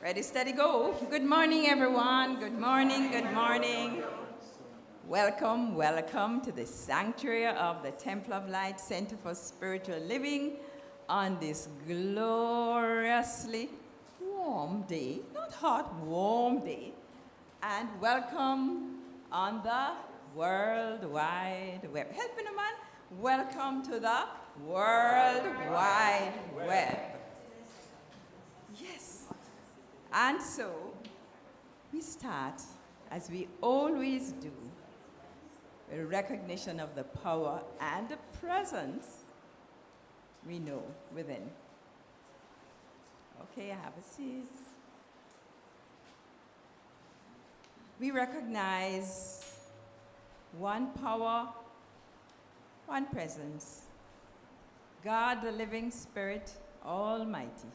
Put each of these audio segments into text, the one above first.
Ready, steady, go. Good morning, everyone. Good morning, good morning. Welcome, welcome to the sanctuary of the Temple of Light Center for Spiritual Living on this gloriously warm day, not hot, warm day. And welcome on the World Wide Web. Help me, man. Welcome to the World Wide Web. Yes. And so, we start, as we always do, with recognition of the power and the presence we know within. Okay, have a seat. We recognize one power, one presence, God the living Spirit Almighty,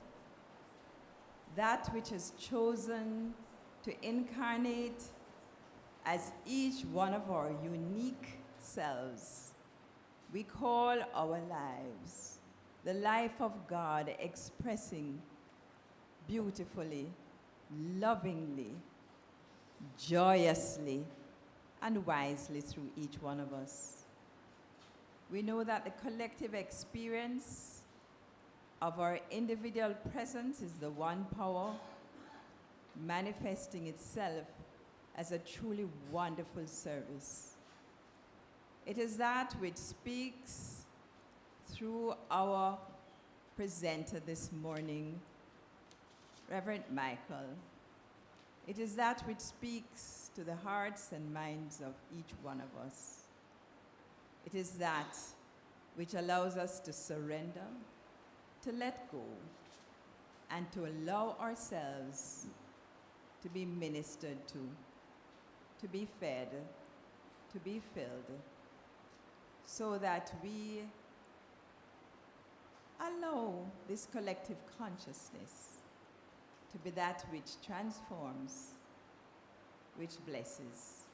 that which is chosen to incarnate as each one of our unique selves. We call our lives the life of God expressing beautifully, lovingly, joyously, and wisely through each one of us. We know that the collective experience of our individual presence is the one power manifesting itself as a truly wonderful service. It is that which speaks through our presenter this morning, Rev Michael. It is that which speaks to the hearts and minds of each one of us. It is that which allows us to surrender, to let go, and to allow ourselves to be ministered to be fed, to be filled, so that we allow this collective consciousness to be that which transforms, which blesses,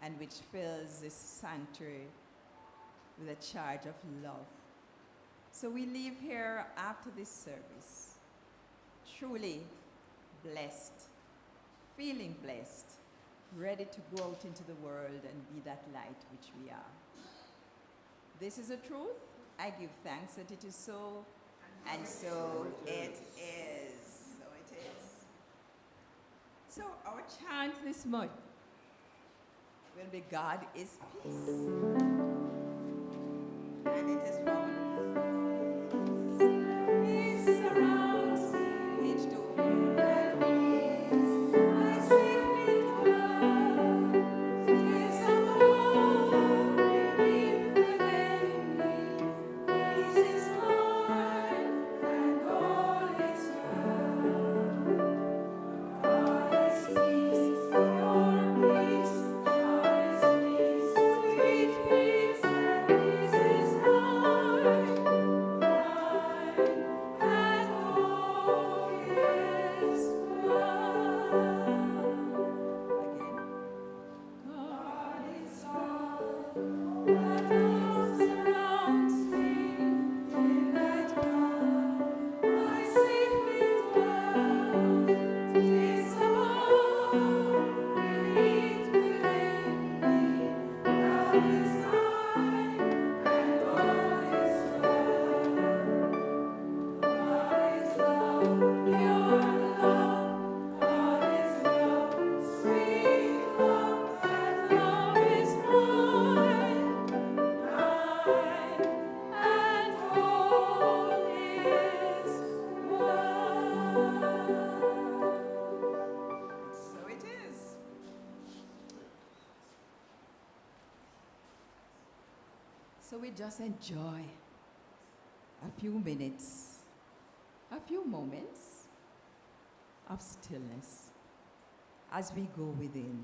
and which fills this sanctuary with a charge of love. So we leave here after this service truly blessed, feeling blessed, ready to go out into the world and be that light which we are. This is the truth. I give thanks that it is so, and so it is. So it is. So our chant this morning will be God is peace. And it is from we just enjoy a few minutes, a few moments of stillness. As we go within,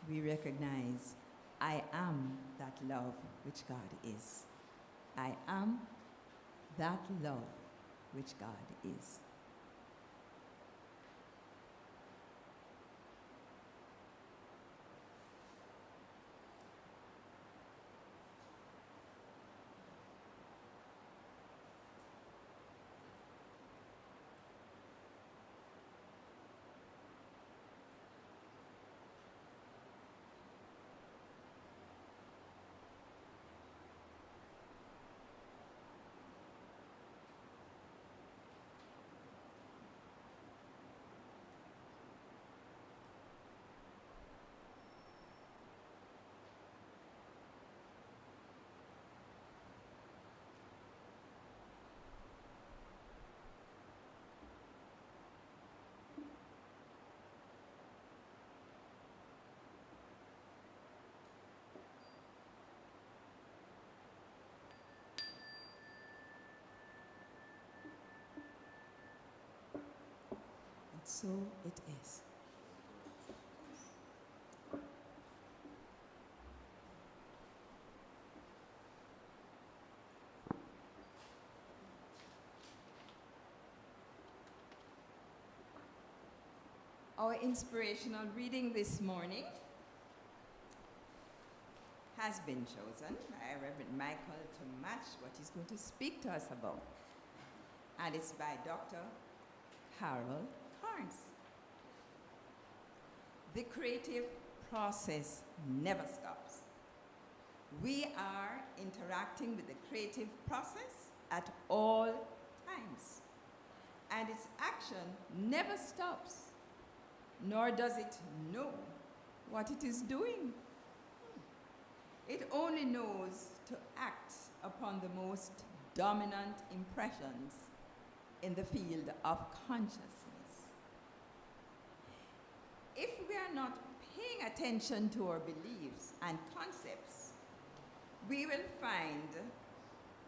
we recognize, I am that love which God is. I am that love which God is. so it is. Our inspirational reading this morning has been chosen by Rev Michael to match what he's going to speak to us about. And it's by Dr. Carol Campbell. The creative process never stops. We are interacting with the creative process at all times. And its action never stops, nor does it know what it is doing. It only knows to act upon the most dominant impressions in the field of consciousness. If we are not paying attention to our beliefs and concepts, we will find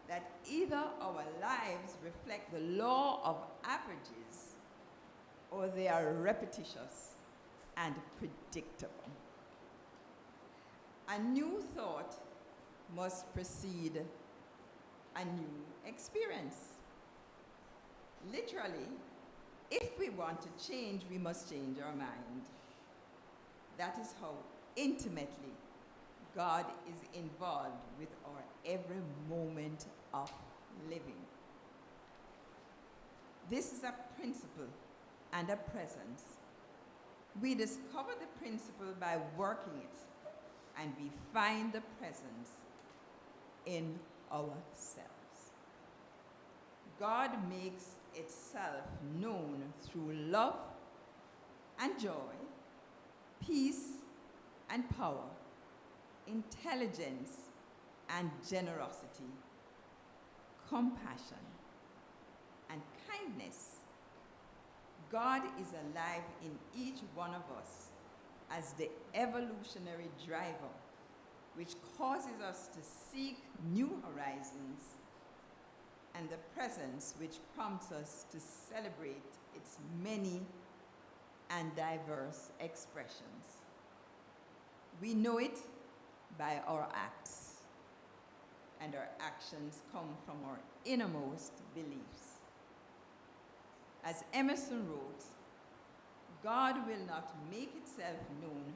that either our lives reflect the law of averages or they are repetitious and predictable. A new thought must precede a new experience. Literally, if we want to change, we must change our mind. That is how intimately God is involved with our every moment of living. This is a principle and a presence. We discover the principle by working it, and we find the presence in ourselves. God makes itself known through love and joy, peace and power, intelligence and generosity, compassion and kindness. God is alive in each one of us as the evolutionary driver, which causes us to seek new horizons, and the presence which prompts us to celebrate its many and diverse expressions. We know it by our acts, and our actions come from our innermost beliefs. As Emerson wrote, God will not make itself known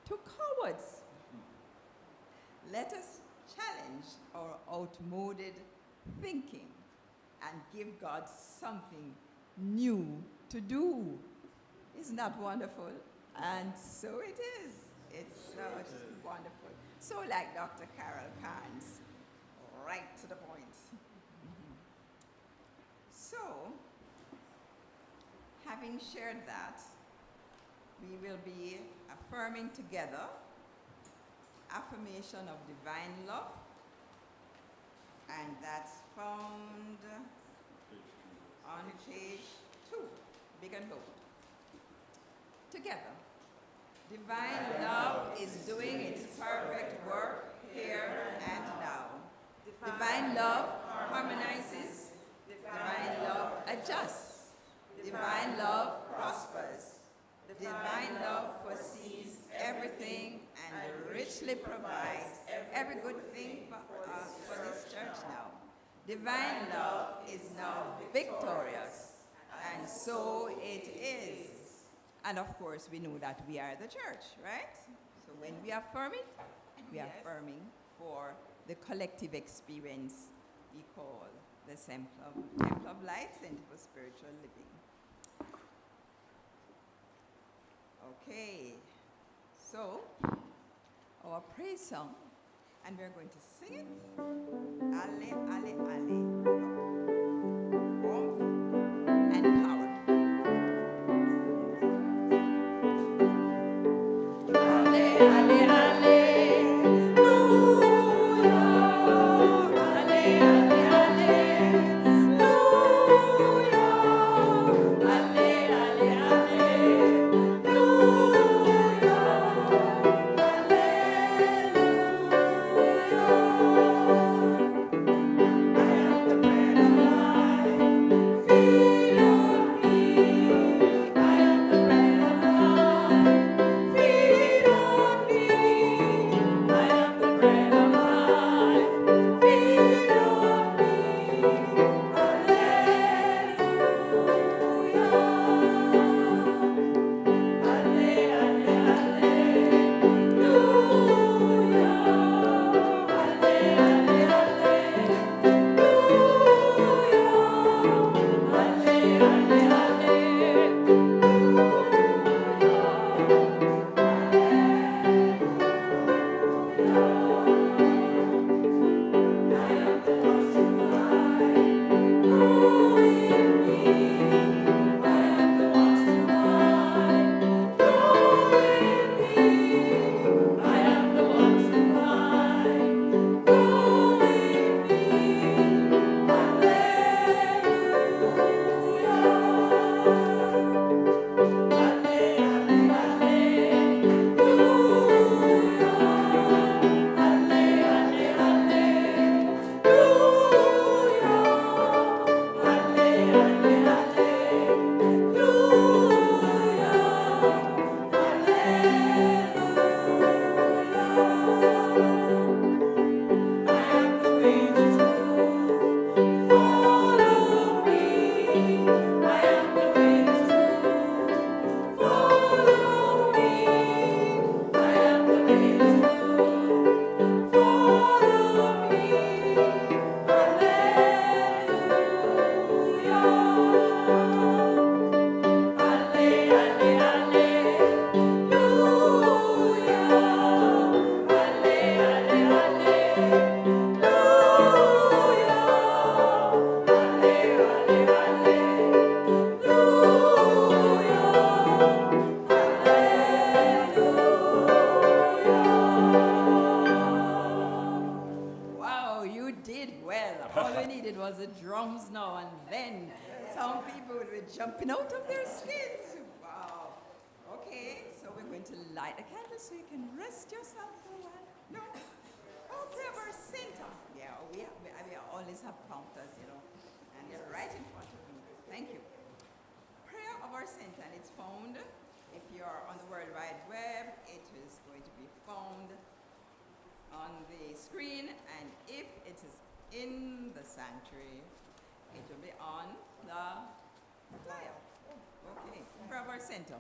to cowards. Let us challenge our outmoded thinking and give God something new to do. Isn't that wonderful? And so it is. It's so wonderful. So like Dr. Carol Campbell, right to the point. So, having shared that, we will be affirming together affirmation of divine love, and that's found on page 2, big and bold. Together. Divine love is doing its perfect work here and now. Divine love harmonizes. Divine love adjusts. Divine love prospers. Divine love foresees everything and richly provides every good thing for this church now. Divine love is now victorious, and so it is. And of course, we know that we are the church, right? So when we affirm it, we are affirming for the collective experience we call the Temple of Light, Center for Spiritual Living. Okay, so our praise song, and we're going to sing it. Ale, ale, ale. Warmth and power. I would be jumping out of their skins. Wow. Okay, so we're going to light a candle so you can rest yourself for a while. No? Okay, our center. Yeah, we always have prompters, you know, and they're right in front of me. Thank you. Prayer of our center, and it's found, if you're on the World Wide Web, it is going to be found on the screen, and if it is in the sanctuary, it will be on the flyer. Okay, prayer of our center.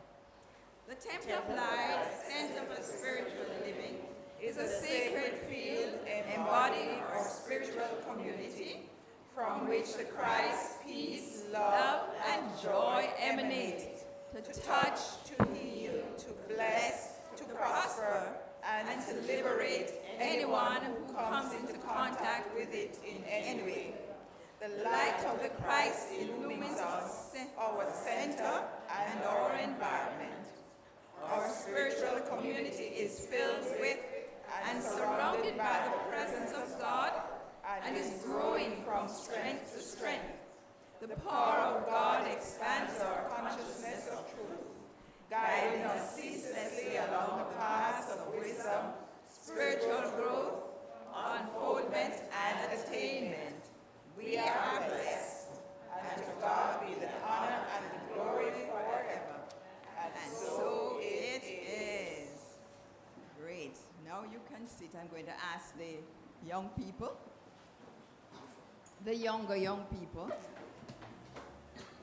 The Temple of Light, Center for Spiritual Living, is a sacred field embodying our spiritual community from which the Christ, peace, love, and joy emanate to touch, to heal, to bless, to prosper, and to liberate anyone who comes into contact with it in any way. The light of the Christ illumines us, our center, and our environment. Our spiritual community is filled with and surrounded by the presence of God and is growing from strength to strength. The power of God expands our consciousness of truth, guiding us ceaselessly along the paths of wisdom, spiritual growth, unfoldment, and attainment. We are blessed, and to God be the honor and the glory forever. And so it is. Great. Now you can sit. I'm going to ask the young people, the younger young people,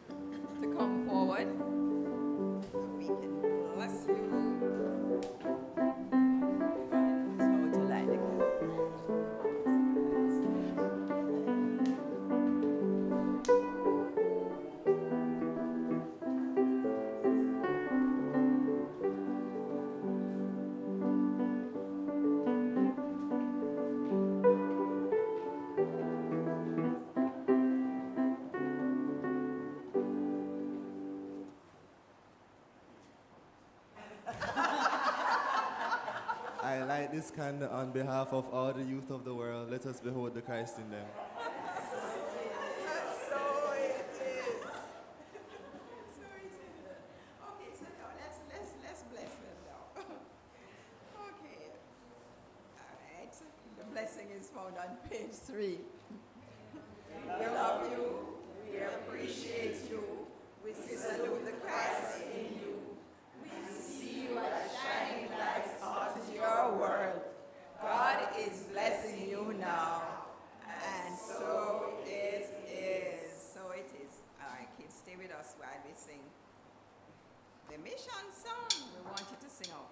to come forward so we can bless you. So to light the candle. I light this candle on behalf of all the youth of the world. Let us behold the Christ in them. So it is. Okay, so now let's bless them now. Okay. All right. The blessing is found on page 3. We love you. We appreciate you. We salute the Christ in you. We see you as shining lights on your world. God is blessing you now. And so it is. So it is. All right, kids, stay with us while we sing the mission song. We want you to sing out.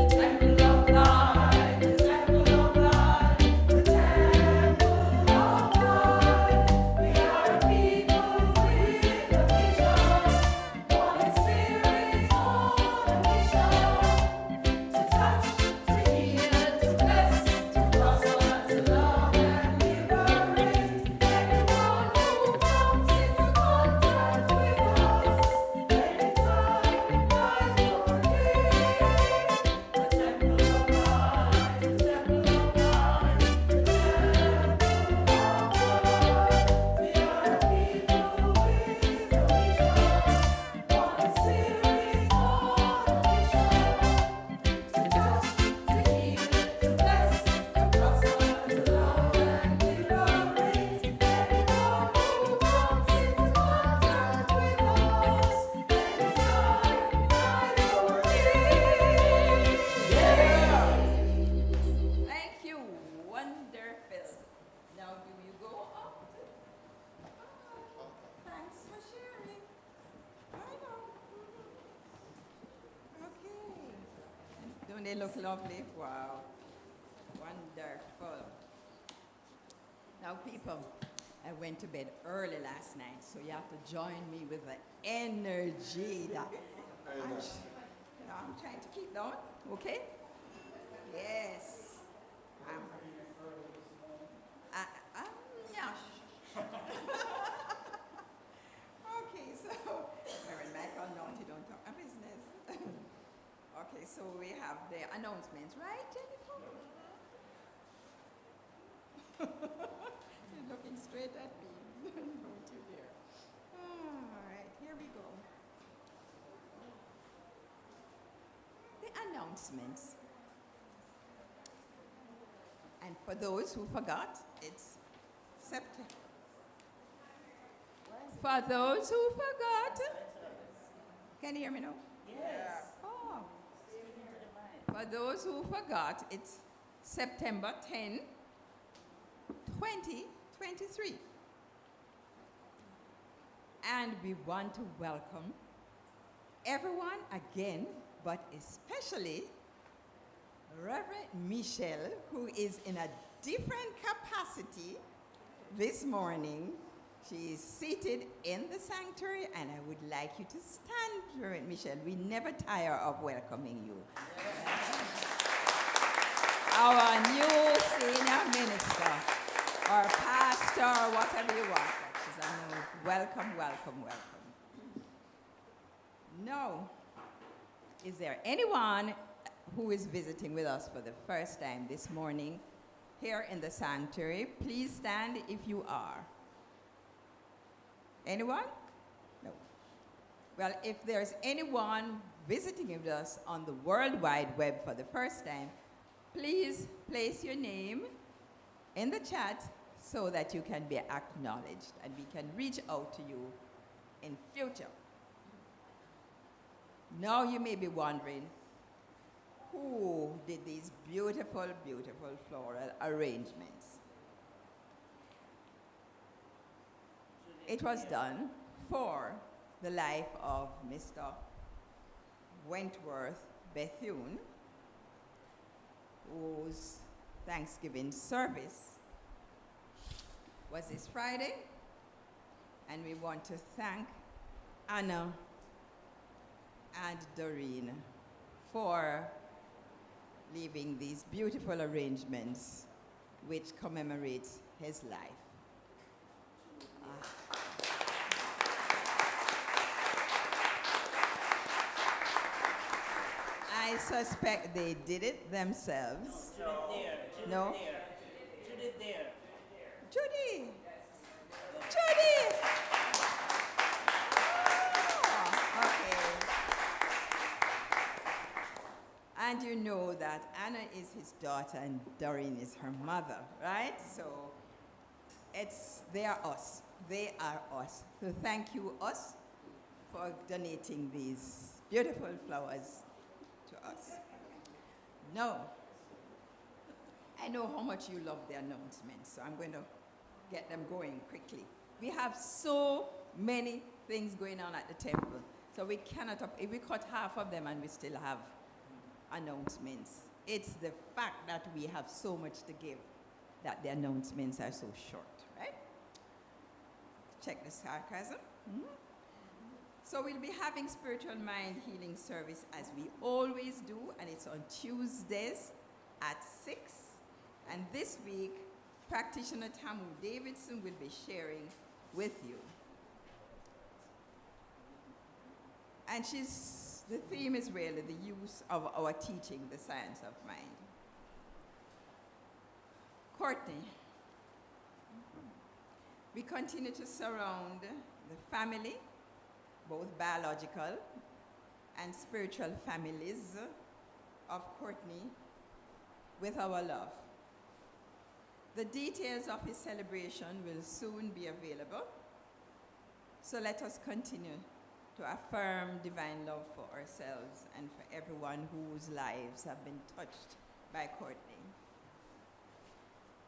Temple of light, the temple of light, the temple of light. We are a people with a vision, one in spirit, on a mission. To touch, to heal, to bless, to prosper, to love and liberate anyone who comes into contact with us. Anytime, night or day. The temple of light, the temple of light, the temple of light. We are a people with a vision, one in spirit, on a mission. To touch, to heal, to bless, to prosper, to love and liberate anyone who comes into contact with us. Anytime, night or day. Yeah. Thank you. Wonderful. Now do you go up? Thanks for sharing. I know. Okay. Don't they look lovely? Wow. Wonderful. Now, people, I went to bed early last night, so you have to join me with the energy that I'm trying to keep down. Okay? Yes. Yeah. Okay, so Rev Michael, no, you don't talk my business. Okay, so we have the announcements, right, Jennifer? announcements. And for those who forgot, it's September. For those who forgot, can you hear me now? Yes. Oh. For those who forgot, it's September 10, 2023. And we want to welcome everyone again, but especially Reverend Michelle, who is in a different capacity this morning. She is seated in the sanctuary, and I would like you to stand, Reverend Michelle. We never tire of welcoming you. Our new senior minister, or pastor, or whatever you want. She's a new. Welcome, welcome, welcome. Now, is there anyone who is visiting with us for the first time this morning here in the sanctuary? Please stand if you are. Anyone? No. Well, if there's anyone visiting with us on the World Wide Web for the first time, please place your name in the chat so that you can be acknowledged and we can reach out to you in future. Now you may be wondering, who did these beautiful, beautiful floral arrangements? It was done for the life of Mr. Wentworth Bethune, whose Thanksgiving service was this Friday. And we want to thank Anna and Doreen for leaving these beautiful arrangements which commemorate his life. I suspect they did it themselves. No? Judith there. Judy! Judy! Oh, okay. And you know that Anna is his daughter and Doreen is her mother, right? So they are us. They are us. So thank you, us, for donating these beautiful flowers to us. Now, I know how much you love the announcements, so I'm going to get them going quickly. We have so many things going on at the temple, so we cannot, if we cut half of them and we still have announcements. It's the fact that we have so much to give that the announcements are so short, right? Check the sarcasm. Mm-hmm. So we'll be having spiritual mind healing service as we always do, and it's on Tuesdays at 6. And this week, practitioner Tamu Davidson will be sharing with you. And the theme is really the use of our teaching, the science of mind. Courtney, we continue to surround the family, both biological and spiritual families of Courtney, with our love. The details of his celebration will soon be available, so let us continue to affirm divine love for ourselves and for everyone whose lives have been touched by Courtney.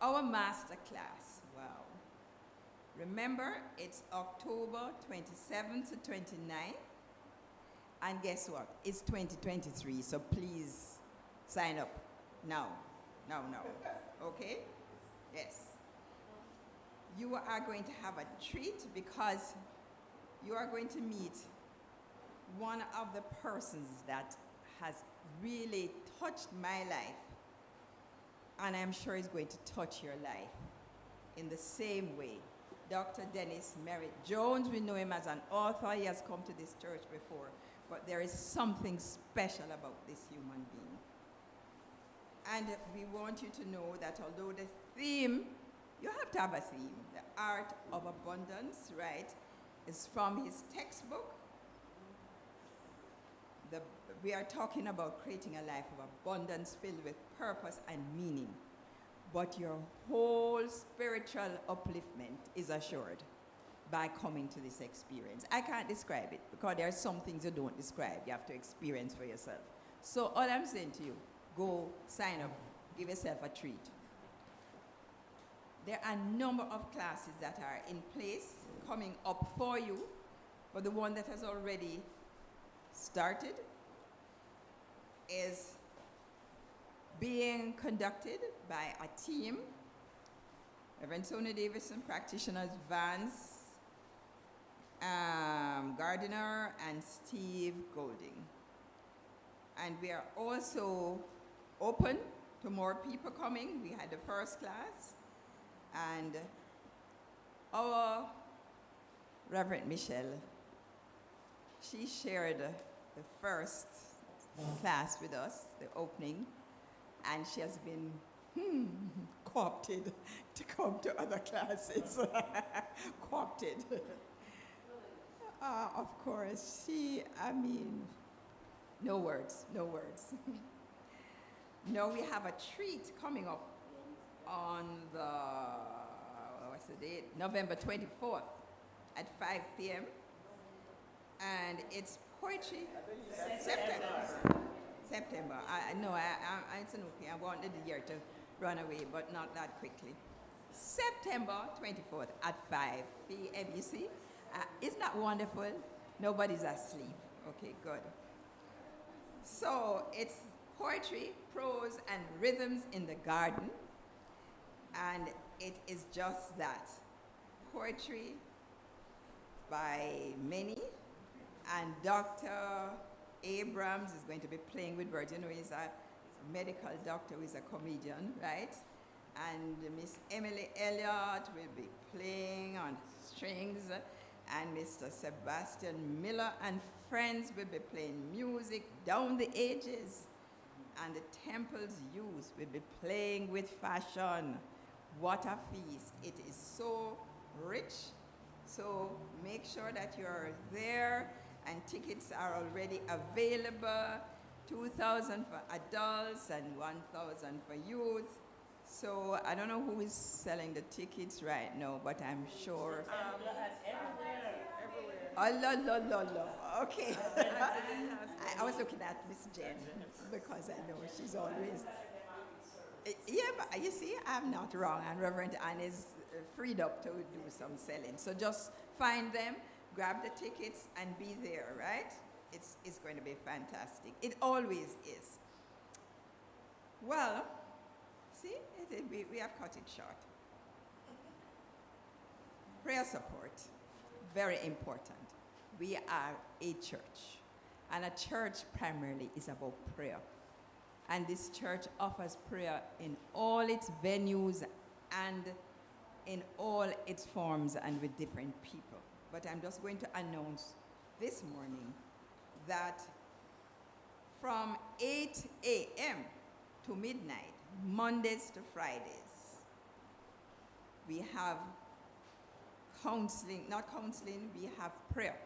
Our master class, wow. Remember, it's October 27th to 29th, and guess what? It's 2023, so please sign up now, okay? Yes. You are going to have a treat because you are going to meet one of the persons that has really touched my life, and I'm sure is going to touch your life in the same way. Dr. Dennis Merritt Jones, we know him as an author. He has come to this church before, but there is something special about this human being. And we want you to know that although the theme, you have to have a theme, the art of abundance, right, is from his textbook, the we are talking about creating a life of abundance filled with purpose and meaning. But your whole spiritual upliftment is assured by coming to this experience. I can't describe it because there are some things you don't describe. You have to experience for yourself. So all I'm saying to you, go sign up, give yourself a treat. There are a number of classes that are in place coming up for you. But the one that has already started is being conducted by a team, Rev Sonia Davidson, practitioners Vance, Gardiner, and Steve Golding. And we are also open to more people coming. We had the first class, and our Reverend Michelle, she shared the first class with us, the opening, and she has been co-opted to come to other classes. Co-opted. Of course, no words, no words. No, we have a treat coming up on what's the date? November 24th at 5 p.m. And it's poetry. September. It's okay. I wanted the year to run away, but not that quickly. September 24th at 5 p.m. You see? Isn't that wonderful? Nobody's asleep. Okay, good. So it's poetry, prose, and rhythms in the garden. And it is just that. Poetry by many. And Dr. Abrams is going to be playing with words. You know, he's a medical doctor who is a comedian, right? And Miss Emily Elliott will be playing on strings. And Mr. Sebastian Miller and friends will be playing music down the ages. And the temple's youth will be playing with fashion. What a feast. It is so rich. So make sure that you're there, and tickets are already available. 2,000 for adults and 1,000 for youth. So I don't know who is selling the tickets right now, but I'm sure. Everywhere. Okay. I was looking at Miss Jen because I know she's always. Yeah, but you see, I'm not wrong, and Reverend Anne is freed up to do some selling. So just find them, grab the tickets, and be there, right? It's going to be fantastic. It always is. Well, see, we have cut it short. Prayer support, very important. We are a church, and a church primarily is about prayer. And this church offers prayer in all its venues and in all its forms and with different people. But I'm just going to announce this morning that from 8 a.m. to midnight, Mondays to Fridays, we have we have prayer.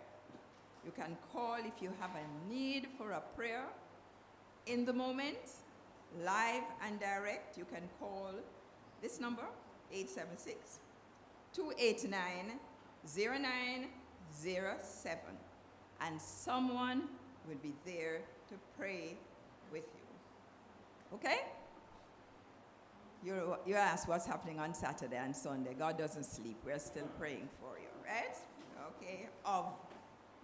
You can call if you have a need for a prayer. In the moment, live and direct, you can call this number, 876-289-0907, and someone will be there to pray with you. Okay? You ask what's happening on Saturday and Sunday. God doesn't sleep. We're still praying for you, right? Okay? Of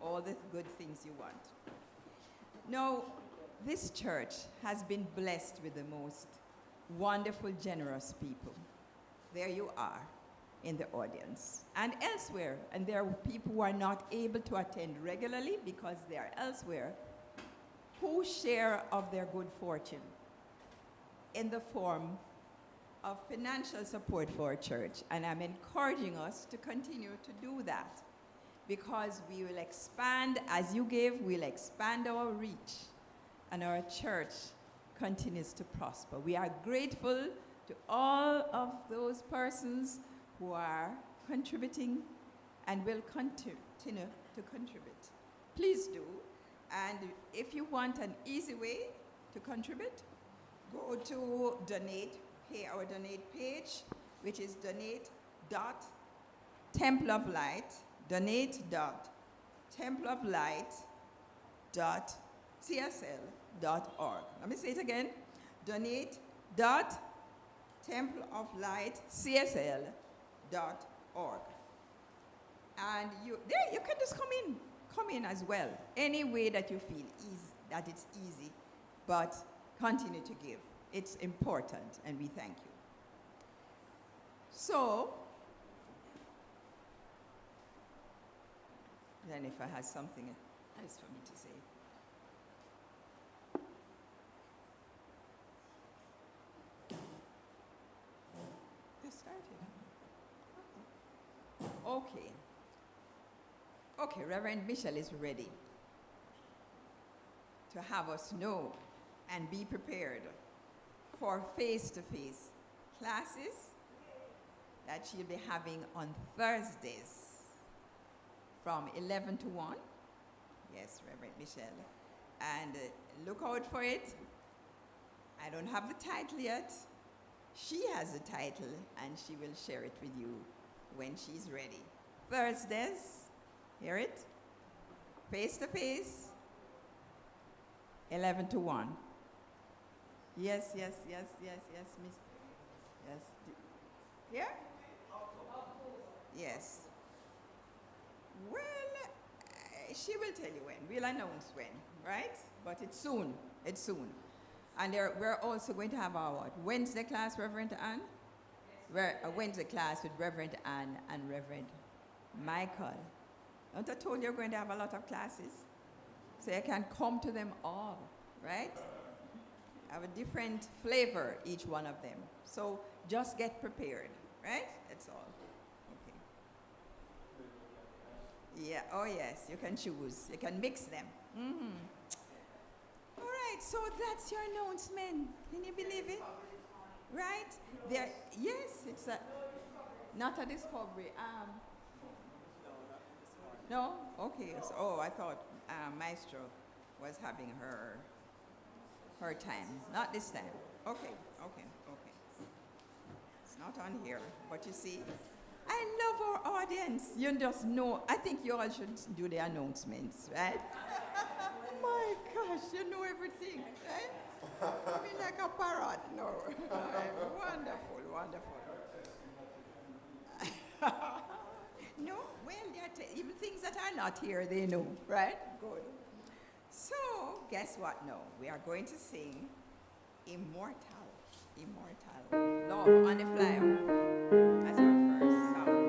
all the good things you want. Now, this church has been blessed with the most wonderful, generous people. There you are in the audience and elsewhere. And there are people who are not able to attend regularly because they are elsewhere, who share of their good fortune in the form of financial support for our church. And I'm encouraging us to continue to do that, because we will expand, as you give, we'll expand our reach, and our church continues to prosper. We are grateful to all of those persons who are contributing and will continue to contribute. Please do. And if you want an easy way to contribute, go to our donate page, which is donate.templeoflight.csl.org. Let me say it again. Donate.templeoflightcsl.org. And you can just come in as well, any way that you feel that it's easy, but continue to give. It's important, and we thank you. So, Jennifer has something else for me to say. Just started. Okay. Okay, Reverend Michelle is ready to have us know and be prepared for face-to-face classes that she'll be having on Thursdays from 11 to 1. Yes, Reverend Michelle. And look out for it. I don't have the title yet. She has the title, and she will share it with you when she's ready. Thursdays, hear it? Face-to-face, 11 to 1. Yes, Miss. Yes. Here? Yes. Well, she will tell you when. We'll announce when, right? But it's soon. And we're also going to have our Wednesday class, Reverend Ann. A Wednesday class with Reverend Ann and Reverend Michael. Don't I told you you're going to have a lot of classes? So you can come to them all, right? Have a different flavor, each one of them. So just get prepared, right? That's all. Okay. Yeah, oh yes, you can choose. You can mix them. Mm-hmm. All right, so that's your announcement. Can you believe it? Right? There, yes, it's not a discovery. No? Okay. So, I thought Maestro was having her time. Not this time. Okay. It's not on here, but you see, I love our audience. You just know. I think you all should do the announcements, right? My gosh, you know everything, right? I mean, like a parrot. No. Wonderful. No, well, even things that are not here, they know, right? Good. So, guess what now? We are going to sing Immortal. Love on the fly. That's our first song.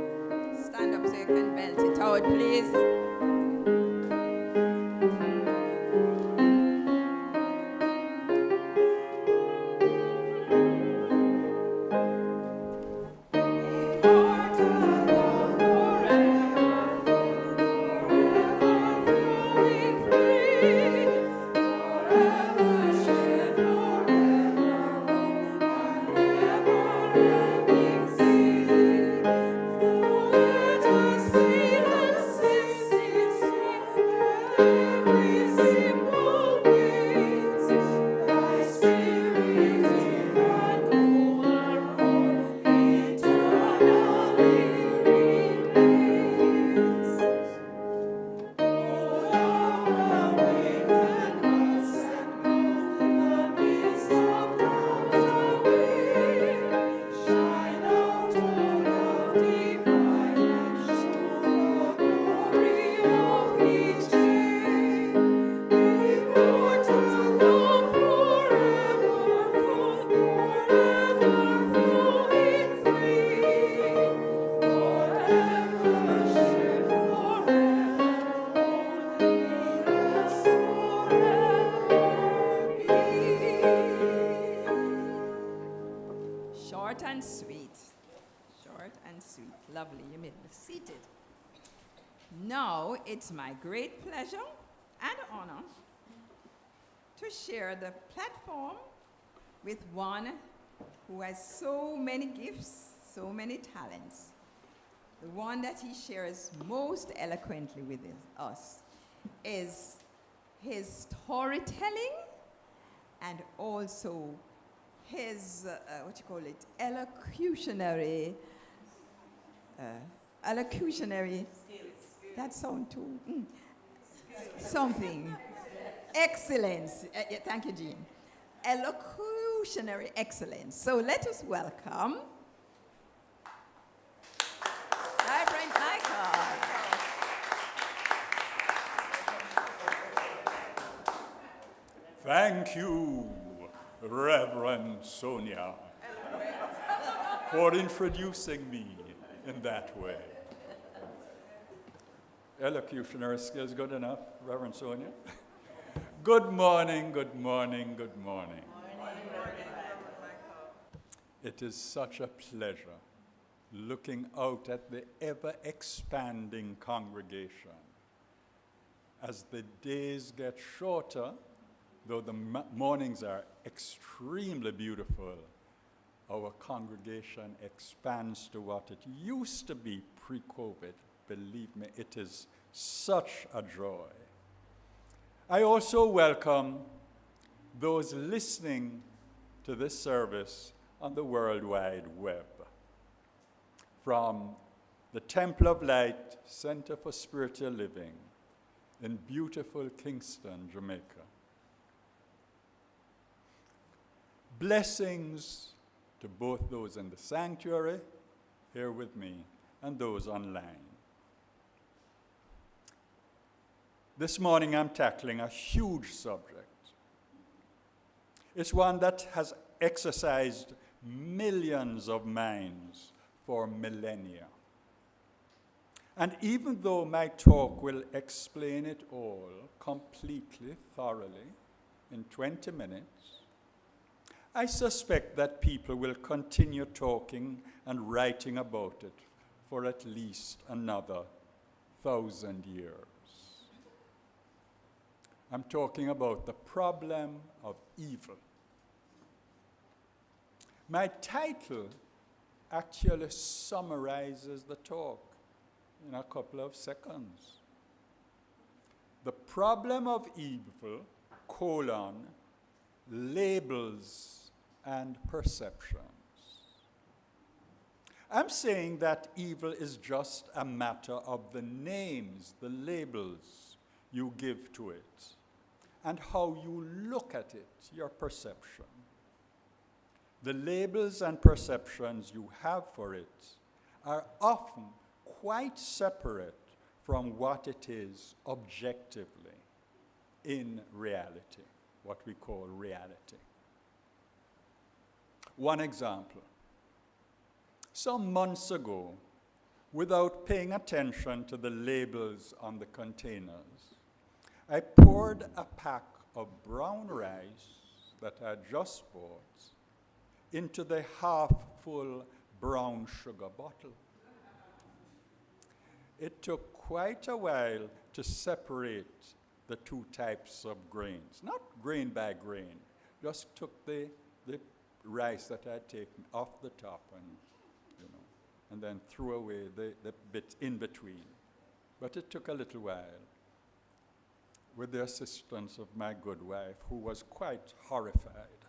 Stand up so you can belt it out, please. Lovely, you may be seated. Now it's my great pleasure and honor to share the platform with one who has so many gifts, so many talents. The one that he shares most eloquently with us is his storytelling and also his, elocutionary, that sound too, something, excellence, thank you, Jean, elocutionary excellence. So let us welcome Rev Michael. Thank you, Reverend Sonia, for introducing me in that way. Elocutionary skills good enough, Reverend Sonia? Good morning, good morning, good morning. It is such a pleasure looking out at the ever-expanding congregation. As the days get shorter, though the mornings are extremely beautiful, our congregation expands to what it used to be pre-COVID. Believe me, it is such a joy. I also welcome those listening to this service on the World Wide Web. From the Temple of Light Center for Spiritual Living in beautiful Kingston, Jamaica. Blessings to both those in the sanctuary, here with me, and those online. This morning I'm tackling a huge subject. It's one that has exercised millions of minds for millennia. And even though my talk will explain it all completely, thoroughly, in 20 minutes, I suspect that people will continue talking and writing about it for at least another 1,000 years. I'm talking about the problem of evil. My title actually summarizes the talk in a couple of seconds. The problem of evil, labels and perceptions. I'm saying that evil is just a matter of the names, the labels you give to it, and how you look at it, your perception. The labels and perceptions you have for it are often quite separate from what it is objectively in reality, what we call reality. One example. Some months ago, without paying attention to the labels on the containers, I poured a pack of brown rice that I just bought into the half-full brown sugar bottle. It took quite a while to separate the two types of grains, not grain by grain, just took the rice that I had taken off the top and then threw away the bit in between. But it took a little while, with the assistance of my good wife, who was quite horrified,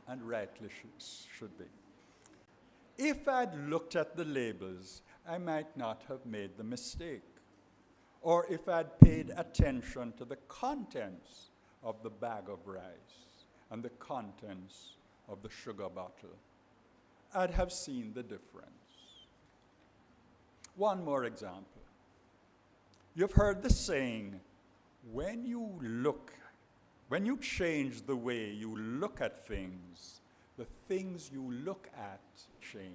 and rightly should be. If I'd looked at the labels, I might not have made the mistake. Or if I'd paid attention to the contents of the bag of rice and the contents of the sugar bottle, I'd have seen the difference. One more example. You've heard the saying, when you change the way you look at things, the things you look at change.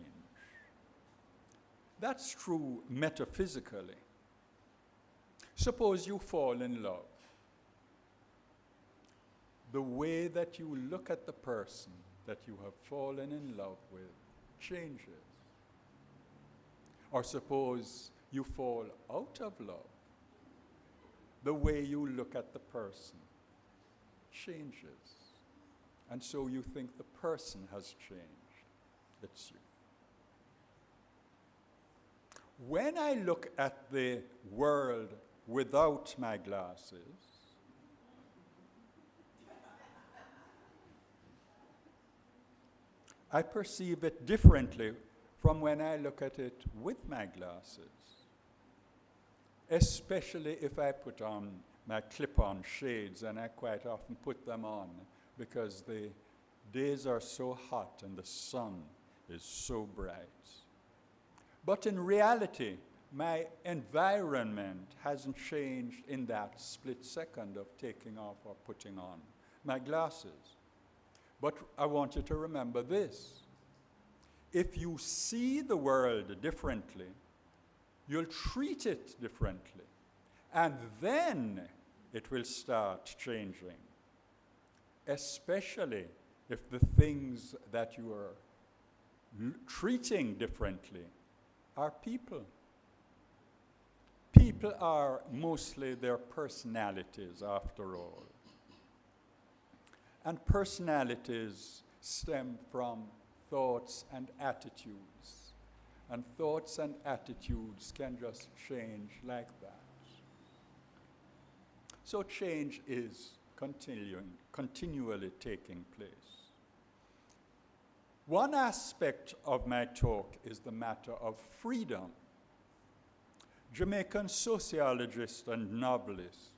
That's true metaphysically. Suppose you fall in love. The way that you look at the person that you have fallen in love with changes. Or suppose you fall out of love. The way you look at the person changes. And so you think the person has changed. It's you. When I look at the world without my glasses, I perceive it differently from when I look at it with my glasses, especially if I put on my clip-on shades, and I quite often put them on because the days are so hot and the sun is so bright. But in reality, my environment hasn't changed in that split second of taking off or putting on my glasses. But I want you to remember this. If you see the world differently, you'll treat it differently. And then it will start changing. Especially if the things that you are treating differently are people. People are mostly their personalities, after all. And personalities stem from thoughts and attitudes. And thoughts and attitudes can just change like that. So change is continually taking place. One aspect of my talk is the matter of freedom. Jamaican sociologist and novelist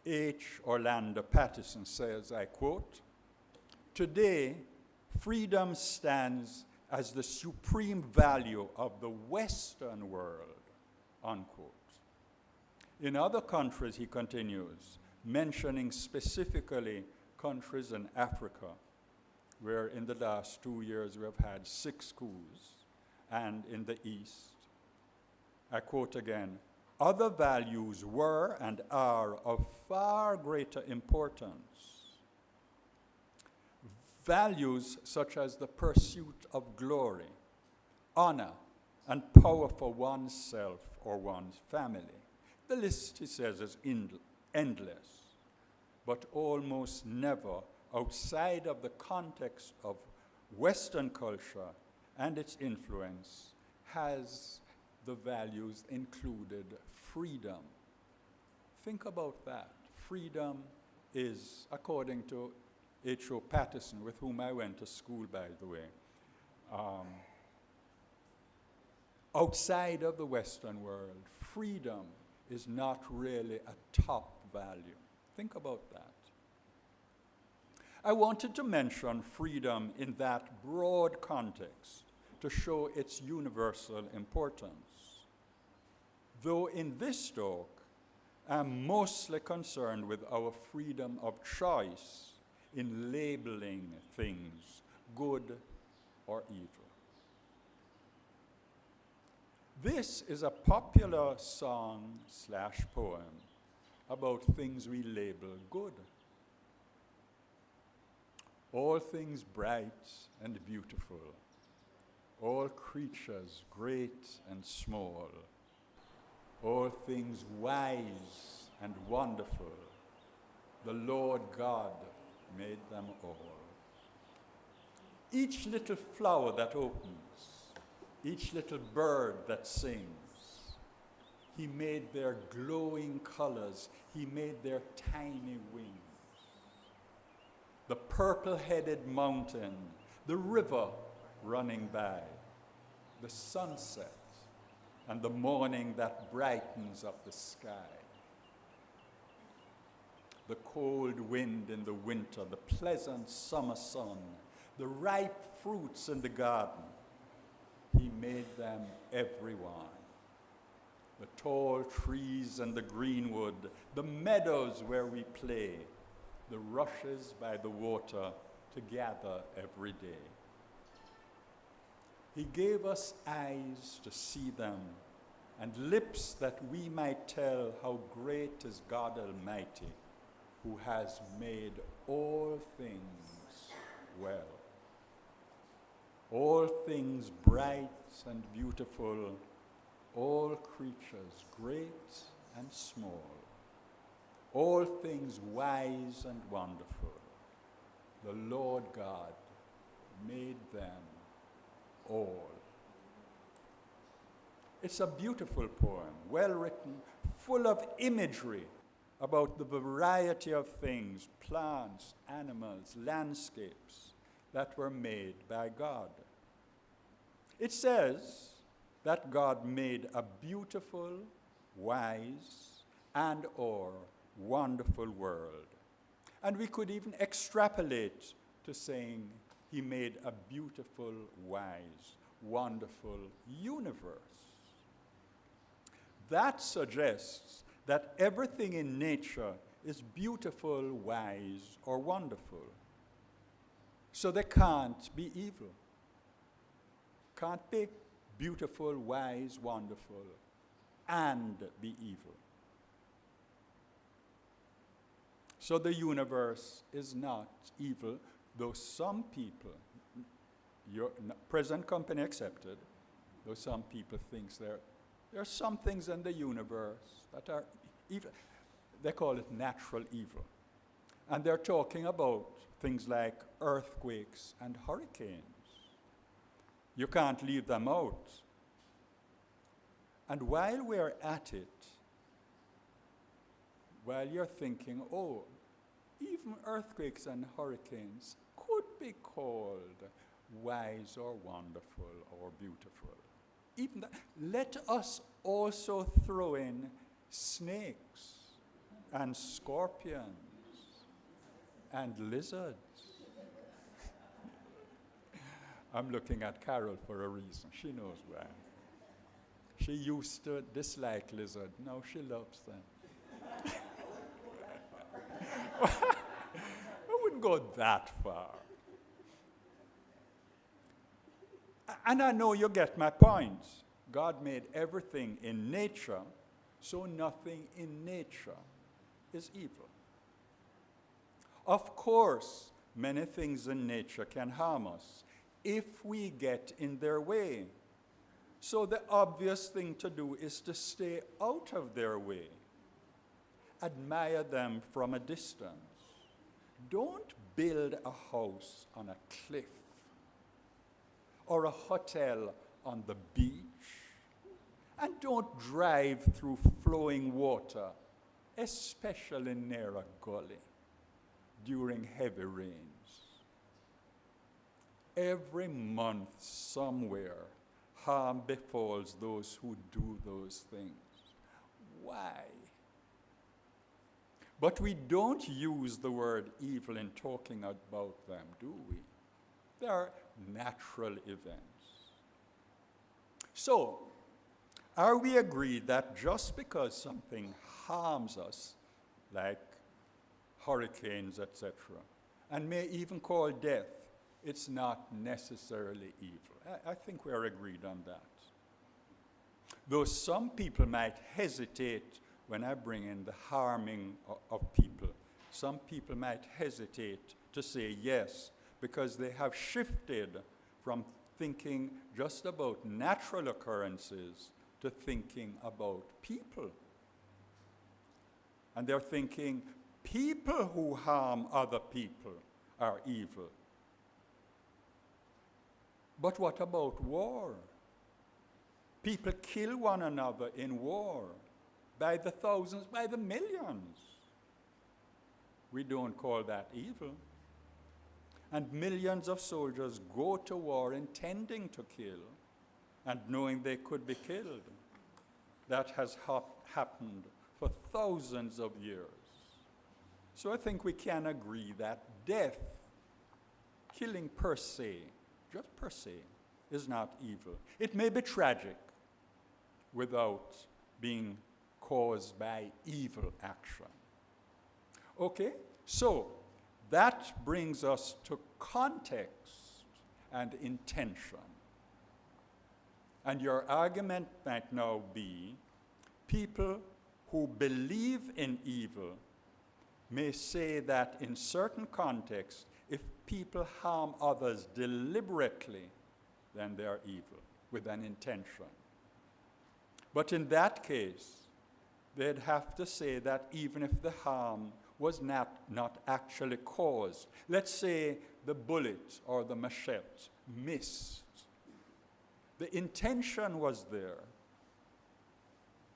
H. Orlando Patterson says, I quote, "Today, freedom stands as the supreme value of the Western world," unquote. In other countries, he continues, mentioning specifically countries in Africa, where in the last 2 years we have had 6 schools, and in the East. I quote again, "Other values were and are of far greater importance. Values such as the pursuit of glory, honor, and power for oneself or one's family." The list, he says, is endless, but almost never outside of the context of Western culture and its influence has the values included freedom. Think about that. Freedom is, according to H.O. Patterson, with whom I went to school, by the way, outside of the Western world, freedom is not really a top value. Think about that. I wanted to mention freedom in that broad context to show its universal importance. Though in this talk, I'm mostly concerned with our freedom of choice in labeling things good or evil. This is a popular song/poem about things we label good. All things bright and beautiful, all creatures great and small, all things wise and wonderful, the Lord God made them all. Each little flower that opens, each little bird that sings, he made their glowing colors, he made their tiny wings. The purple-headed mountain, the river running by, the sunset, and the morning that brightens up the sky. The cold wind in the winter, the pleasant summer sun, the ripe fruits in the garden, he made them everyone. The tall trees and the greenwood, the meadows where we play, the rushes by the water to gather every day. He gave us eyes to see them and lips that we might tell how great is God Almighty, who has made all things well. All things bright and beautiful, all creatures great and small, all things wise and wonderful, the Lord God made them all. It's a beautiful poem, well written, full of imagery about the variety of things, plants, animals, landscapes, that were made by God. It says that God made a beautiful, wise, and/or wonderful world. And we could even extrapolate to saying he made a beautiful, wise, wonderful universe. That suggests that everything in nature is beautiful, wise, or wonderful. So they can't be evil. Can't be beautiful, wise, wonderful, and be evil. So the universe is not evil, though some people, your present company accepted, though some people think there are some things in the universe that are evil. They call it natural evil. And they're talking about things like earthquakes and hurricanes. You can't leave them out. And while we're at it, while you're thinking, oh, even earthquakes and hurricanes could be called wise or wonderful or beautiful. Even that, let us also throw in snakes and scorpions and lizards. I'm looking at Carol for a reason. She knows why. She used to dislike lizards. Now she loves them. I wouldn't go that far. And I know you get my point. God made everything in nature, so nothing in nature is evil. Of course, many things in nature can harm us if we get in their way. So the obvious thing to do is to stay out of their way. Admire them from a distance. Don't build a house on a cliff or a hotel on the beach. And don't drive through flowing water, especially near a gully during heavy rains. Every month somewhere, harm befalls those who do those things. Why? But we don't use the word evil in talking about them, do we? They are natural events. So, are we agreed that just because something harms us, like hurricanes, etc., and may even cause death, it's not necessarily evil? I think we are agreed on that. Though some people might hesitate when I bring in the harming of people. Some people might hesitate to say yes, because they have shifted from thinking just about natural occurrences to thinking about people. And they're thinking people who harm other people are evil. But what about war? People kill one another in war by the thousands, by the millions. We don't call that evil. And millions of soldiers go to war intending to kill and knowing they could be killed. That has happened for thousands of years. So I think we can agree that death, killing per se, just per se, is not evil. It may be tragic without being caused by evil action. Okay? So, that brings us to context and intention. And your argument might now be, people who believe in evil may say that in certain contexts, if people harm others deliberately, then they are evil, with an intention. But in that case, they'd have to say that even if the harm was not actually caused, let's say the bullet or the machete missed, the intention was there.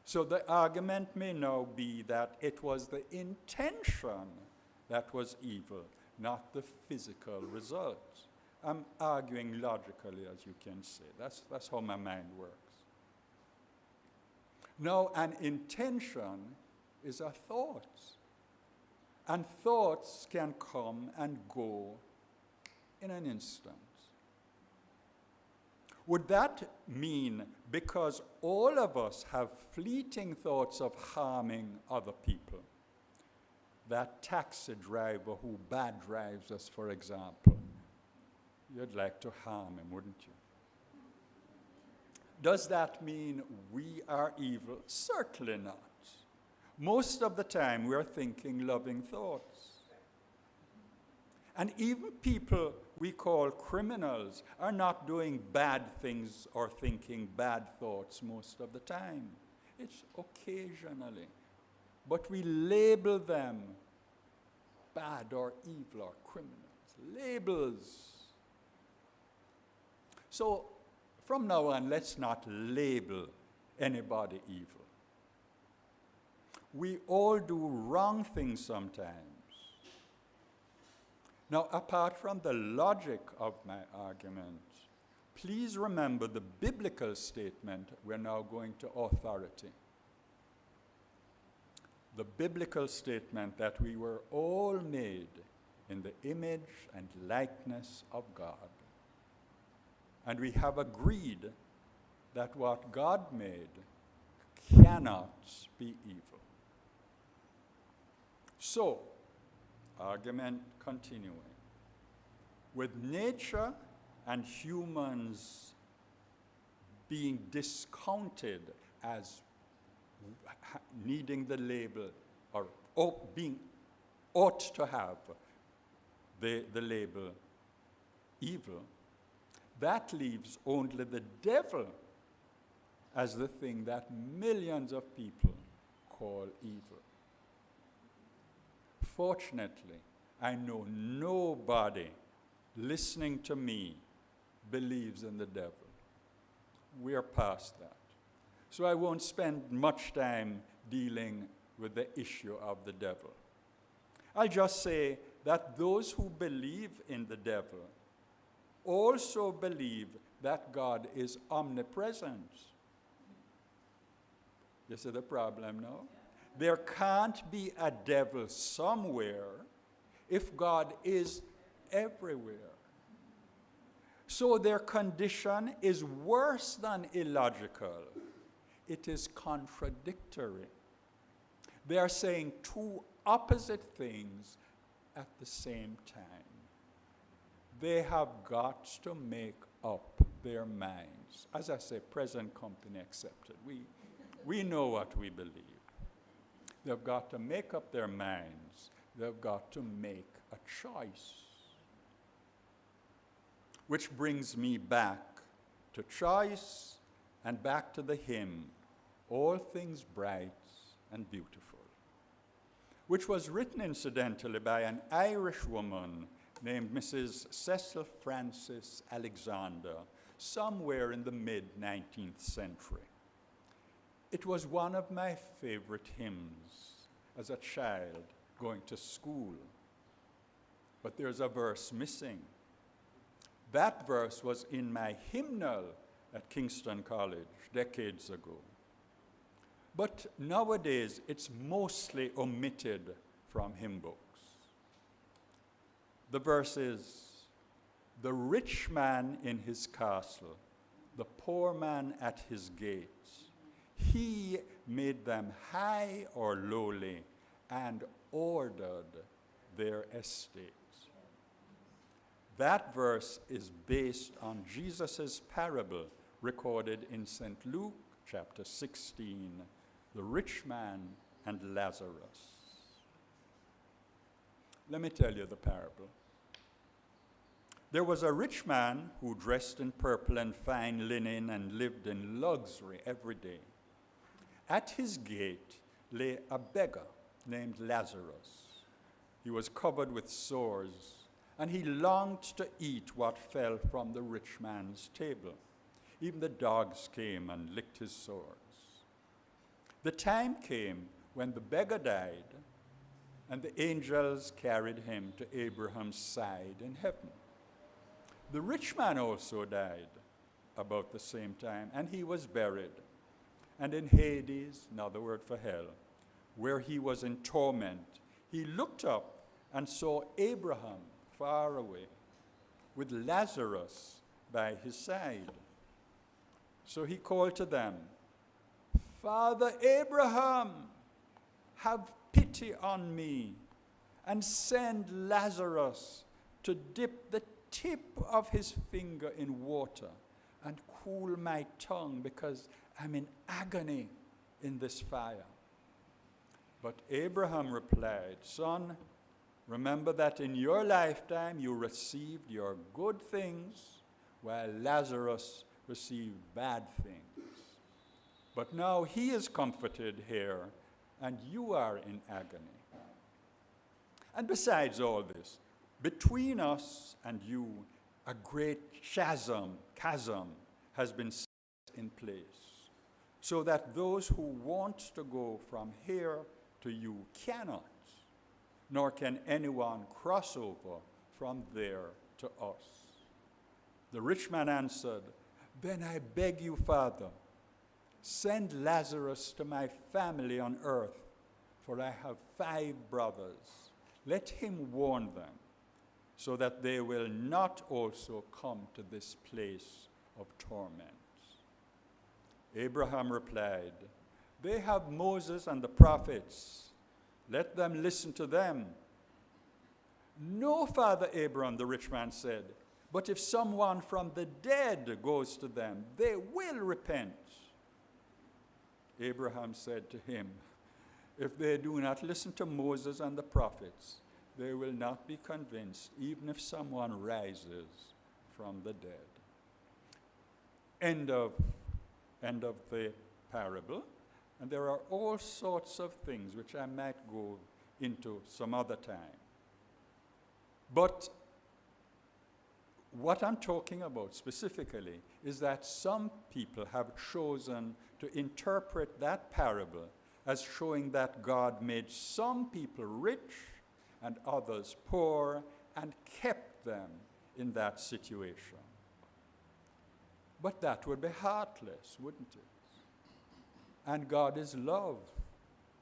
So the argument may now be that it was the intention that was evil, not the physical result. I'm arguing logically, as you can see. That's how my mind works. Now, an intention is a thought. And thoughts can come and go in an instant. Would that mean, because all of us have fleeting thoughts of harming other people, that taxi driver who bad drives us, for example, you'd like to harm him, wouldn't you? Does that mean we are evil? Certainly not. Most of the time, we are thinking loving thoughts. And even people we call criminals are not doing bad things or thinking bad thoughts most of the time. It's occasionally. But we label them bad or evil or criminals. Labels. So, from now on, let's not label anybody evil. We all do wrong things sometimes. Now, apart from the logic of my argument, please remember the biblical statement we're now going to authority. The biblical statement that we were all made in the image and likeness of God. And we have agreed that what God made cannot be evil. So, argument continuing. With nature and humans being discounted as needing the label or being ought to have the label evil, that leaves only the devil as the thing that millions of people call evil. Fortunately, I know nobody listening to me believes in the devil. We are past that. So I won't spend much time dealing with the issue of the devil. I'll just say that those who believe in the devil also believe that God is omnipresent. You see the problem now? There can't be a devil somewhere if God is everywhere. So their condition is worse than illogical. It is contradictory. They are saying two opposite things at the same time. They have got to make up their minds. As I say, present company accepted. We know what we believe. They've got to make up their minds. They've got to make a choice. Which brings me back to choice and back to the hymn, All Things Bright and Beautiful, which was written incidentally by an Irish woman named Mrs. Cecil Frances Alexander, somewhere in the mid-19th century. It was one of my favorite hymns as a child going to school. But there's a verse missing. That verse was in my hymnal at Kingston College decades ago. But nowadays, it's mostly omitted from hymn books. The verse is, the rich man in his castle, the poor man at his gates, he made them high or lowly and ordered their estates. That verse is based on Jesus' parable recorded in St. Luke chapter 16, the rich man and Lazarus. Let me tell you the parable. There was a rich man who dressed in purple and fine linen and lived in luxury every day. At his gate lay a beggar named Lazarus. He was covered with sores, and he longed to eat what fell from the rich man's table. Even the dogs came and licked his sores. The time came when the beggar died, and the angels carried him to Abraham's side in heaven. The rich man also died about the same time, and he was buried. And in Hades, another word for hell, where he was in torment, he looked up and saw Abraham far away, with Lazarus by his side. So he called to them, "Father Abraham, have pity on me, and send Lazarus to dip the tip of his finger in water and cool my tongue, because I'm in agony in this fire." But Abraham replied, "Son, remember that in your lifetime you received your good things, while Lazarus received bad things. But now he is comforted here, and you are in agony. And besides all this, between us and you, a great chasm has been set in place, so that those who want to go from here to you cannot, nor can anyone cross over from there to us." The rich man answered, "Then I beg you, Father, send Lazarus to my family on earth, for I have 5 brothers. Let him warn them, so that they will not also come to this place of torment." Abraham replied, "They have Moses and the prophets. Let them listen to them." "No, Father Abraham," the rich man said, "but if someone from the dead goes to them, they will repent." Abraham said to him, "If they do not listen to Moses and the prophets, they will not be convinced, even if someone rises from the dead." End of the parable. And there are all sorts of things which I might go into some other time. But what I'm talking about specifically is that some people have chosen to interpret that parable as showing that God made some people rich and others poor and kept them in that situation. But that would be heartless, wouldn't it? And God is love,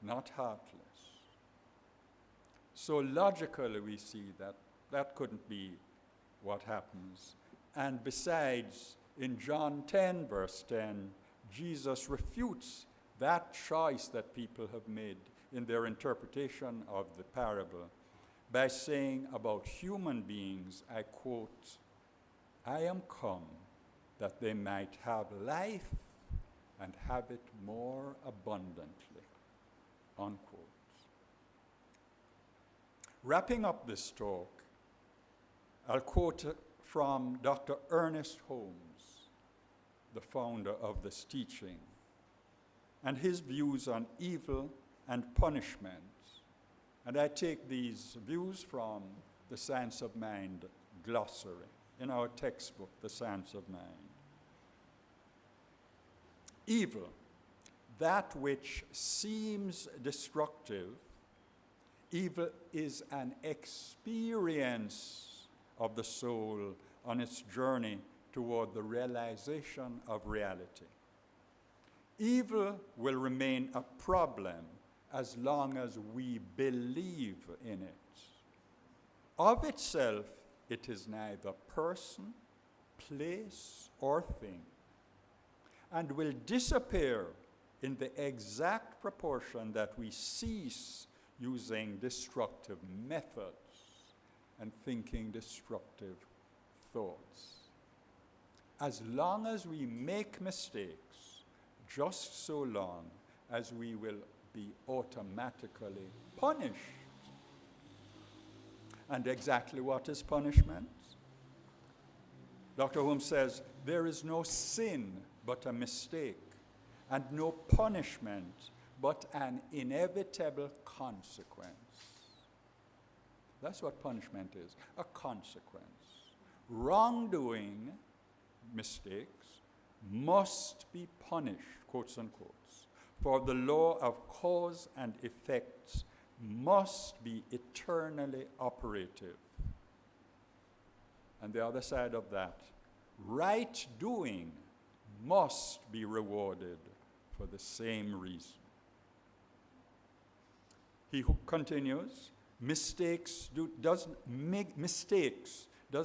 not heartless. So logically we see that that couldn't be what happens. And besides, in John 10, verse 10, Jesus refutes that choice that people have made in their interpretation of the parable by saying about human beings, I quote, "I am come that they might have life and have it more abundantly," unquote. Wrapping up this talk, I'll quote from Dr. Ernest Holmes, the founder of this teaching, and his views on evil and punishment. And I take these views from the Science of Mind glossary in our textbook, The Science of Mind. Evil, that which seems destructive, evil is an experience of the soul on its journey toward the realization of reality. Evil will remain a problem as long as we believe in it. Of itself, it is neither person, place, or thing, and will disappear in the exact proportion that we cease using destructive methods and thinking destructive thoughts. As long as we make mistakes, just so long as we will be automatically punished. And exactly what is punishment? Dr. Holmes says, there is no sin but a mistake, and no punishment but an inevitable consequence. That's what punishment is, a consequence. Wrongdoing, mistakes, must be punished, quotes unquote, For the law of cause and effects must be eternally operative. And the other side of that, right doing must be rewarded for the same reason. He who continues, mistakes does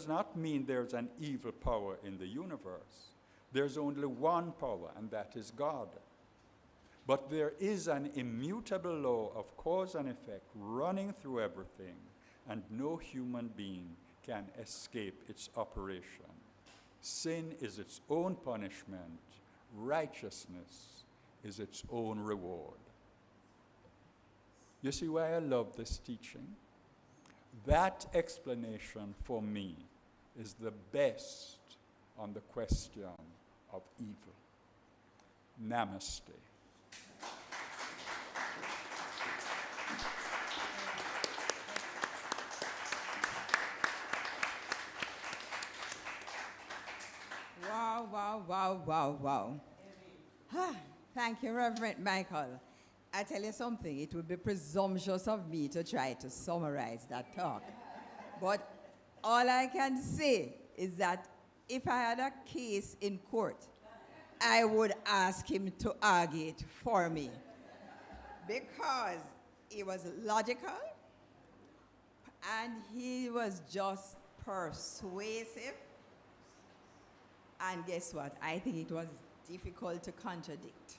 not mean there's an evil power in the universe. There's only one power, and that is God. But there is an immutable law of cause and effect running through everything, and no human being can escape its operation. Sin is its own punishment. Righteousness is its own reward. You see why I love this teaching? That explanation for me is the best on the question of evil. Namaste. Wow, wow, wow, wow, wow. Thank you, Reverend Michael. I tell you something, it would be presumptuous of me to try to summarize that talk. But all I can say is that if I had a case in court, I would ask him to argue it for me. Because he was logical, and he was just persuasive. And guess what? I think it was difficult to contradict,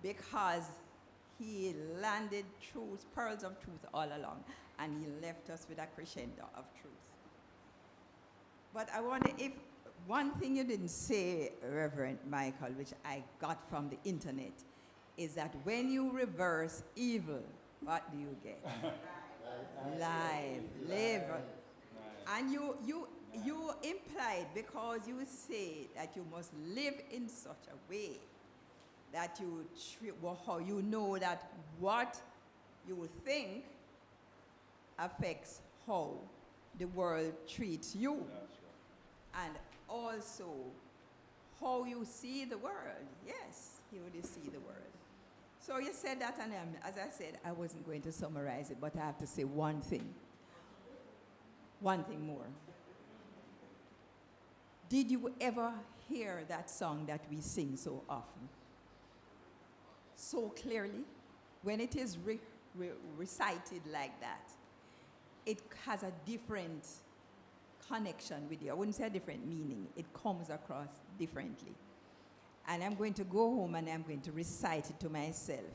because he landed truth, pearls of truth all along, and he left us with a crescendo of truth. But I wonder if one thing you didn't say, Reverend Michael, which I got from the internet, is that when you reverse evil, what do you get? Live. And you implied, because you say that you must live in such a way that how you know that what you think affects how the world treats you. And also how you see the world. Yes, how you see the world. So you said that, and as I said, I wasn't going to summarize it, but I have to say one thing. One thing more. Did you ever hear that song that we sing so often? So clearly, when it is recited like that, it has a different connection with you. I wouldn't say a different meaning. It comes across differently. And I'm going to go home and I'm going to recite it to myself.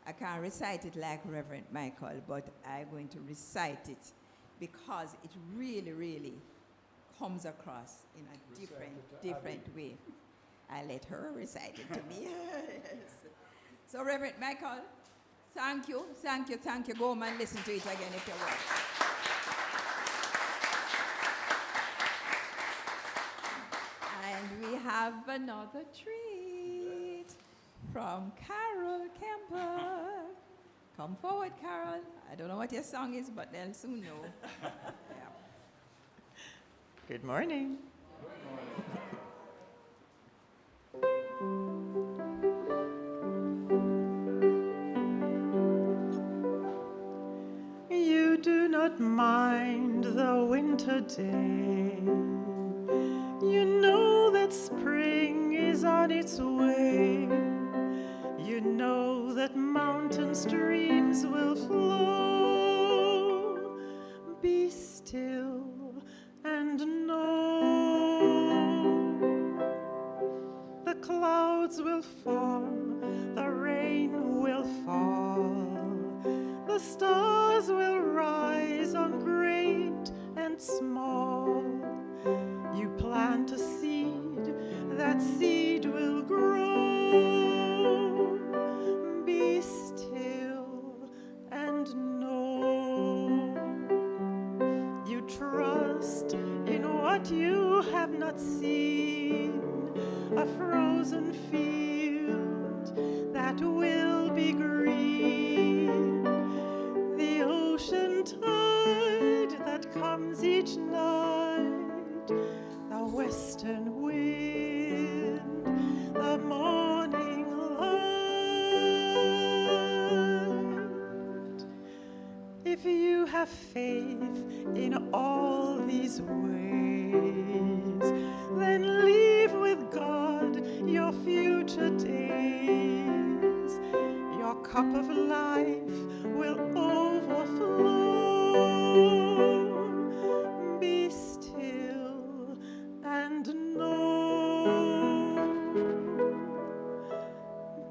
I can't recite it like Reverend Michael, but I'm going to recite it because it really, really comes across in a different way. I let her recite it to me. Yes. So Reverend Michael, thank you. Go home and listen to it again if you want. And we have another treat from Carol Campbell. Come forward, Carol. I don't know what your song is, but they'll soon know. Yeah. Good morning. You do not mind the winter day. You know that spring is on its way. You know that mountain streams will flow. Be still and know the clouds will form, the rain will fall, the stars will rise on great and small. You plant a seed, that seed will grow. Be still and know. You trust in what you have not seen, a frozen field that will be green, the ocean tide that comes each night, the western wind, the morning light. have faith in all these ways, then leave with God your future days. Your cup of life will overflow. Be still and know.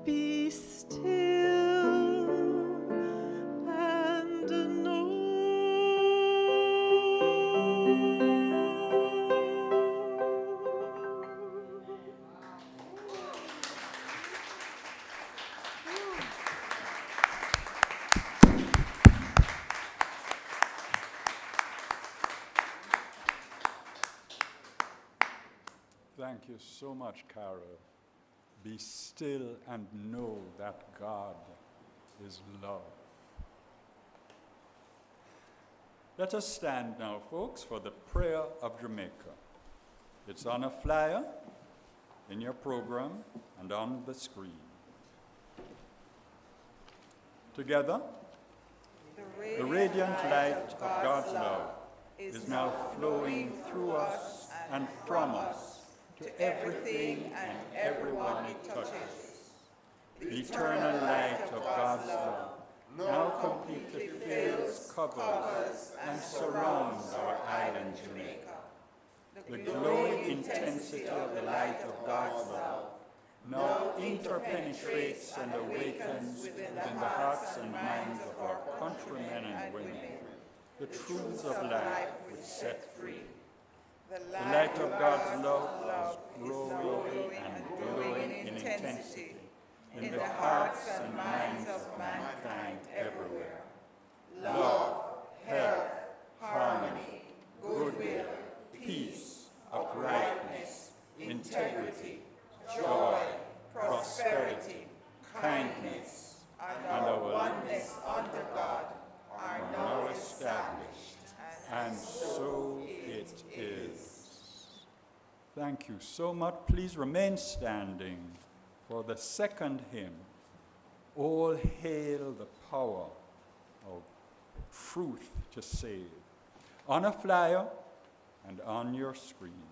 Be still and know. Thank you so much, Carol. Be still and know that God is love. Let us stand now, folks, for the prayer of Jamaica. It's on a flyer in your program and on the screen. Together, the radiant light of God's love is now flowing through us and from us to everything and everyone it touches. The eternal light of God's love now completely fills, covers, and surrounds our island Jamaica. The glowing intensity of the light of God's love now interpenetrates and awakens within the hearts and minds of our countrymen and women the truths of life which set free. The light of God's love is growing and growing in intensity in the hearts and minds of mankind everywhere. Love, health, harmony, goodwill, peace, uprightness, integrity, joy, prosperity, kindness, and our oneness under God are now established, and so it is. Thank you so much. Please remain standing for the second hymn, All Hail the Power of Truth to Save, on a flyer and on your screen.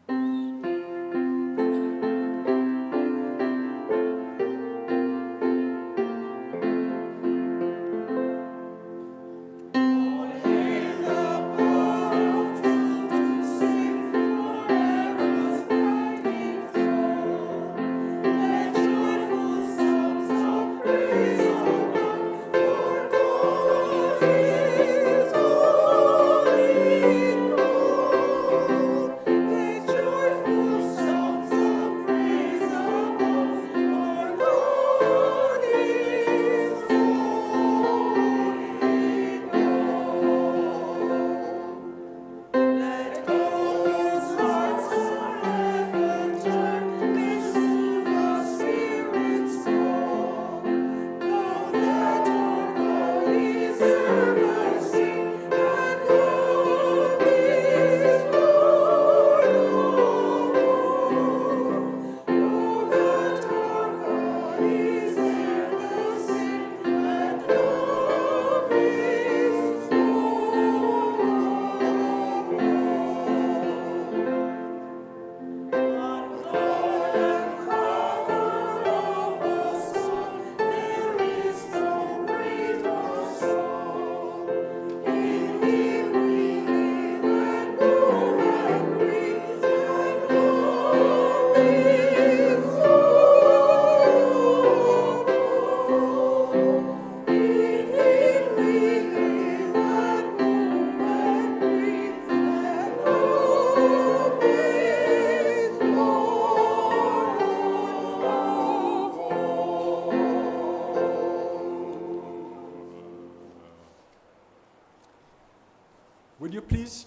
Would you please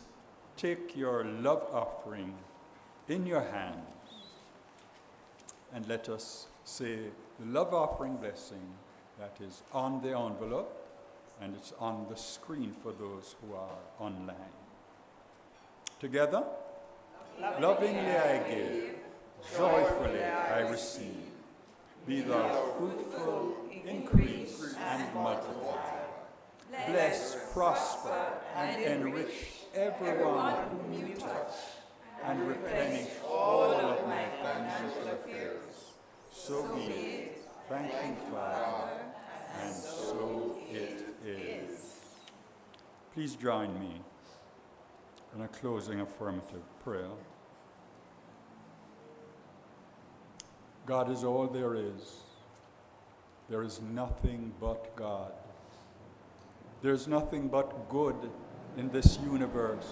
take your love offering in your hands and let us say the love offering blessing that is on the envelope and it's on the screen for those who are online. Together, lovingly I give, joyfully I receive. Be thou fruitful, increase, and multiply. Bless, prosper, and enrich everyone whom you touch, and replenish all of my financial affairs. So be it. Thank you, Father, and so it is. Please join me in a closing affirmative prayer. God is all there is. There is nothing but God. There's nothing but good in this universe.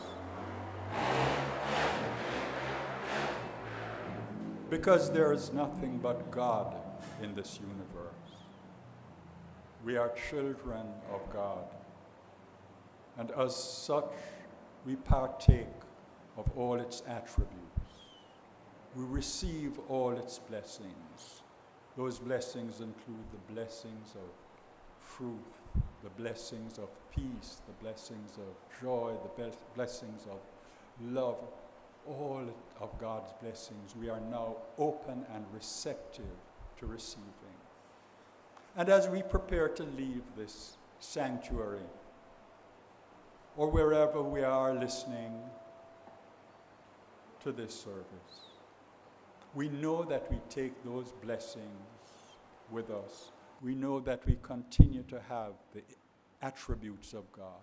Because there is nothing but God in this universe. We are children of God. And as such, we partake of all its attributes. We receive all its blessings. Those blessings include the blessings of truth, the blessings of peace, the blessings of joy, the blessings of love, all of God's blessings. We are now open and receptive to receiving. And as we prepare to leave this sanctuary, or wherever we are listening to this service, we know that we take those blessings with us. We know that we continue to have the attributes of God.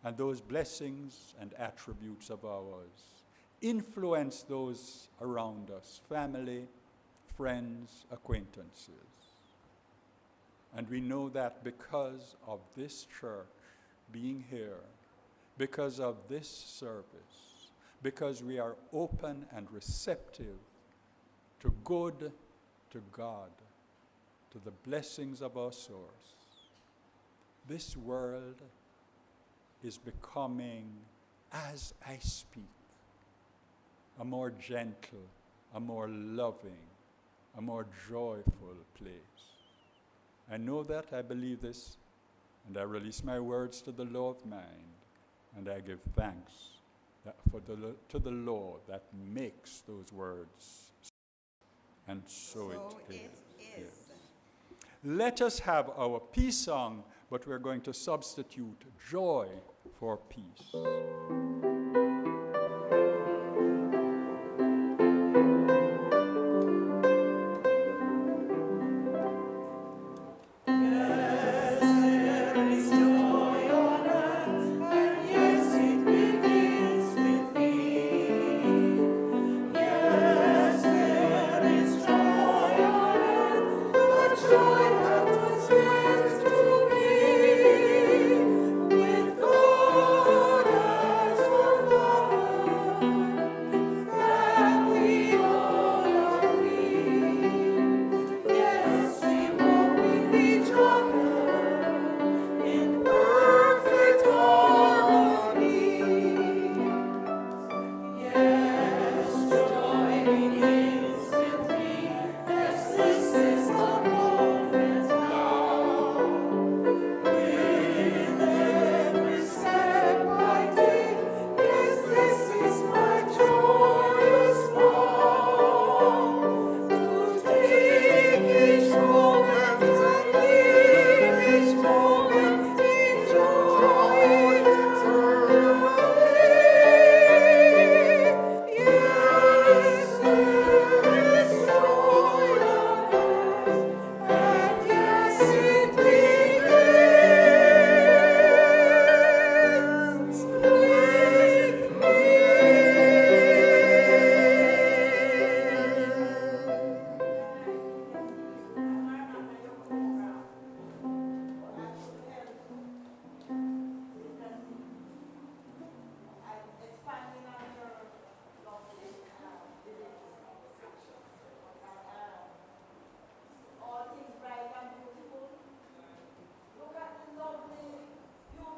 And those blessings and attributes of ours influence those around us, family, friends, acquaintances. And we know that because of this church being here, because of this service, because we are open and receptive to good, to God, to the blessings of our source, this world is becoming, as I speak, a more gentle, a more loving, a more joyful place. I know that, I believe this, and I release my words to the law of mind, and I give thanks to the law that makes those words. And so it is. Let us have our peace song, but we're going to substitute joy for peace. Joy